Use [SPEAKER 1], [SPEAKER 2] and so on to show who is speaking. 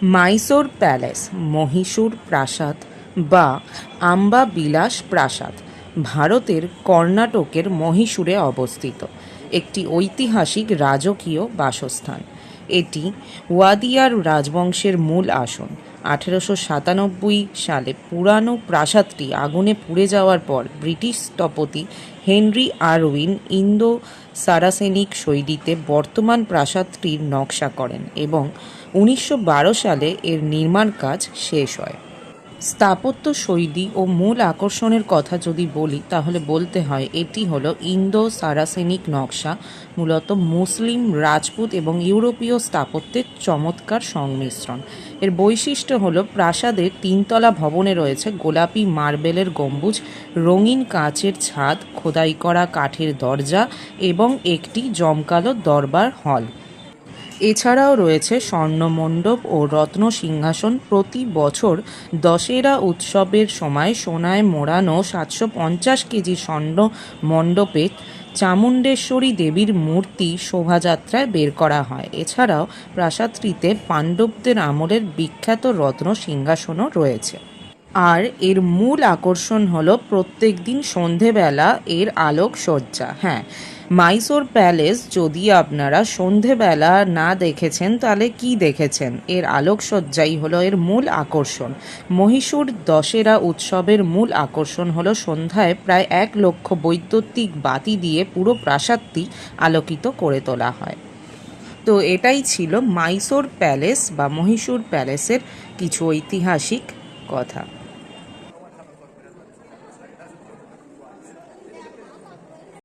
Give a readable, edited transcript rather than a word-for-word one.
[SPEAKER 1] Mysore palace, Mysore প্রাসাদ বা আম্বা বিলাস প্রাসাদ ভারতের কর্ণাটকের মহীশূরে অবস্থিত একটি ঐতিহাসিক রাজকীয় বাসস্থান। এটি ওয়াদিয়ার রাজবংশের মূল আসন। 1897 সালে পুরানো প্রাসাদটি আগুনে পুড়ে যাওয়ার পর ব্রিটিশ স্থপতি হেনরি আরউইন ইন্দো সারাসেনিক শৈলীতে বর্তমান প্রাসাদটির নকশা করেন এবং 1912 সালে এর নির্মাণ কাজ শেষ হয়। স্থাপত্য শৈলী ও মূল আকর্ষণের কথা যদি বলি তাহলে বলতে হয় এটি হলো ইন্দো সারাসেনিক নকশা, মূলত মুসলিম, রাজপুত এবং ইউরোপীয় স্থাপত্যের চমৎকার সংমিশ্রণ। এর বৈশিষ্ট্য হলো প্রাসাদের তিনতলা ভবনে রয়েছে গোলাপি মার্বেলের গম্বুজ, রঙিন কাচের ছাদ, খোদাই করা কাঠের দরজা এবং একটি জমকালো দরবার হল। এছাড়াও রয়েছে স্বর্ণমণ্ডপ ও রত্ন সিংহাসন। প্রতি বছর দশেরা উৎসবের সময় সোনায় মোড়ানো 750 কেজি স্বর্ণ মণ্ডপে চামুণ্ডেশ্বরী দেবীর মূর্তি শোভাযাত্রায় বের করা হয়। এছাড়াও প্রাসাদটিতে পাণ্ডবদের আমলের বিখ্যাত রত্ন সিংহাসনও রয়েছে। আর এর মূল আকর্ষণ হলো প্রত্যেক দিন সন্ধেবেলা এর আলোকসজ্জা। হ্যাঁ, মাইসোর প্যালেস যদি আপনারা সন্ধেবেলা না দেখেছেন তাহলে কি দেখেছেন? এর আলোকসজ্জাই হলো এর মূল আকর্ষণ। মহীশূর দশেরা উৎসবের মূল আকর্ষণ হলো সন্ধ্যায় প্রায় 1 লক্ষ বৈদ্যুতিক বাতি দিয়ে পুরো প্রাসাদটি আলোকিত করে তোলা হয়। তো এটাই ছিল মাইসোর প্যালেস বা মহীশূর প্যালেসের কিছু ঐতিহাসিক কথা।